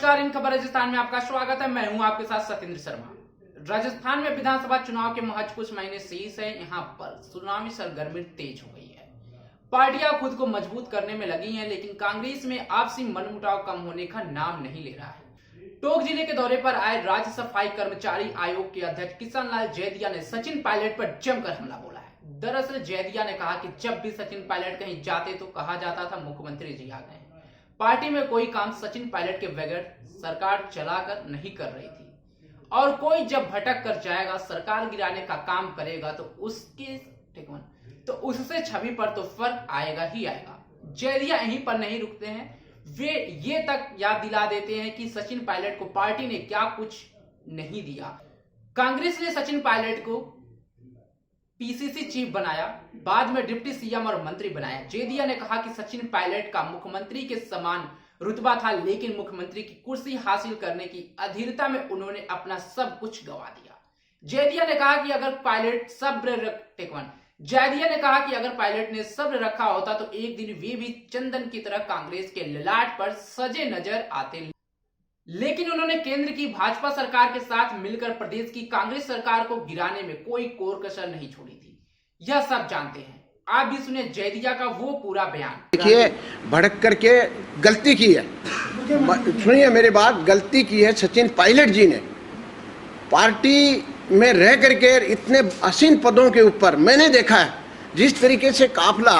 नमस्कार, इन खबर राजस्थान में आपका स्वागत है। मैं हूं आपके साथ सत्येंद्र शर्मा। राजस्थान में विधानसभा चुनाव के महज कुछ महीने शेष है। यहां पर चुनावी सरगर्मी तेज हो गई है। पार्टियां खुद को मजबूत करने में लगी हैं, लेकिन कांग्रेस में आपसी मनमुटाव कम होने का नाम नहीं ले रहा है। टोंक जिले के दौरे पर आए राज्य सफाई कर्मचारी आयोग के अध्यक्ष किशन लाल जैदिया ने सचिन पायलट पर जमकर हमला बोला है। दरअसल जैदिया ने कहा कि जब भी सचिन पायलट कहीं जाते तो कहा जाता था मुख्यमंत्री जी आ गए। पार्टी में कोई काम सचिन पायलट के बगैर सरकार चलाकर नहीं कर रही थी, और कोई जब भटक कर जाएगा, सरकार गिराने का काम करेगा तो उससे छवि पर तो फर्क आएगा ही आएगा। जैदिया यहीं पर नहीं रुकते हैं, वे ये तक याद दिला देते हैं कि सचिन पायलट को पार्टी ने क्या कुछ नहीं दिया। कांग्रेस ने सचिन पायलट को पीसीसी चीफ बनाया, बाद में डिप्टी सीएम और मंत्री बनाया। जैदिया ने कहा कि सचिन पायलट का मुख्यमंत्री के समान रुतबा था, लेकिन मुख्यमंत्री की कुर्सी हासिल करने की अधीरता में उन्होंने अपना सब कुछ गंवा दिया। जैदिया ने कहा कि अगर पायलट ने सब्र रखा होता तो एक दिन वे भी चंदन की तरह कांग्रेस के ललाट पर सजे नजर आते, लेकिन उन्होंने केंद्र की भाजपा सरकार के साथ मिलकर प्रदेश की कांग्रेस सरकार को गिराने में कोई कोर कसर नहीं छोड़ी थी। यह सब जानते हैं, आप भी सुने जैदिया का वो पूरा बयान। देखिए, भड़क करके गलती की है, सुनिए मेरी बात, गलती की है सचिन पायलट जी ने। पार्टी में रह करके इतने आसीन पदों के ऊपर मैंने देखा है जिस तरीके से काफला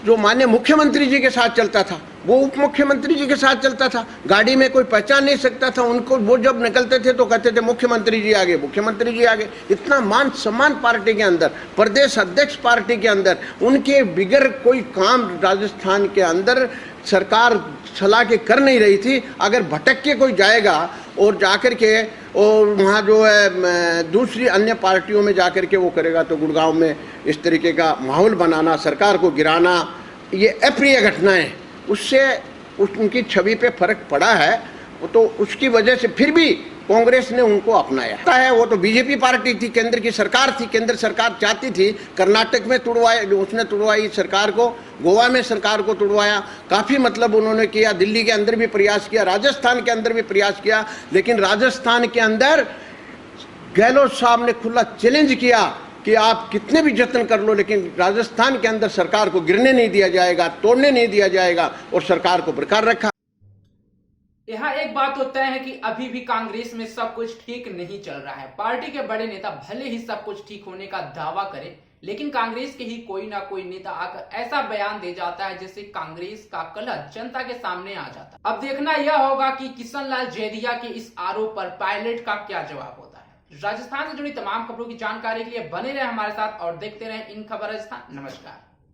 जो माननीय मुख्यमंत्री जी के साथ चलता था वो उप मुख्यमंत्री जी के साथ चलता था। गाड़ी में कोई पहचान नहीं सकता था उनको। वो जब निकलते थे तो कहते थे मुख्यमंत्री जी आगे, मुख्यमंत्री जी आगे। इतना मान सम्मान पार्टी के अंदर, प्रदेश अध्यक्ष पार्टी के अंदर, उनके बिगर कोई काम राजस्थान के अंदर सरकार चला के कर नहीं रही थी। अगर भटक के कोई जाएगा और जाकर के और वहाँ जो है दूसरी अन्य पार्टियों में जाकर के वो करेगा तो गुड़गांव में इस तरीके का माहौल बनाना, सरकार को गिराना, ये अप्रिय घटनाएं, उससे उनकी छवि पे फर्क पड़ा है। तो उसकी वजह से फिर भी कांग्रेस ने उनको अपनाया है। वो तो बीजेपी पार्टी थी, केंद्र की सरकार थी, केंद्र सरकार चाहती थी कर्नाटक में उसने तुड़वाई सरकार को, गोवा में सरकार को तुड़वाया, काफ़ी मतलब उन्होंने किया, दिल्ली के अंदर भी प्रयास किया, राजस्थान के अंदर भी प्रयास किया। लेकिन राजस्थान के अंदर गहलोत साहब ने खुला चैलेंज किया कि आप कितने भी जतन कर लो, लेकिन राजस्थान के अंदर सरकार को गिरने नहीं दिया जाएगा, तोड़ने नहीं दिया जाएगा, और सरकार को बरकरार रखा। यहाँ एक बात तो तय है कि अभी भी कांग्रेस में सब कुछ ठीक नहीं चल रहा है। पार्टी के बड़े नेता भले ही सब कुछ ठीक होने का दावा करें, लेकिन कांग्रेस के ही कोई ना कोई नेता आकर ऐसा बयान दे जाता है जिससे कांग्रेस का कलह जनता के सामने आ जाता है। अब देखना यह होगा कि किशन लाल जैदिया के इस आरोप पर पायलट का क्या जवाब होता है। राजस्थान से जुड़ी तमाम खबरों की जानकारी के लिए बने रहे हमारे साथ और देखते रहे इन खबर राजस्थान। नमस्कार।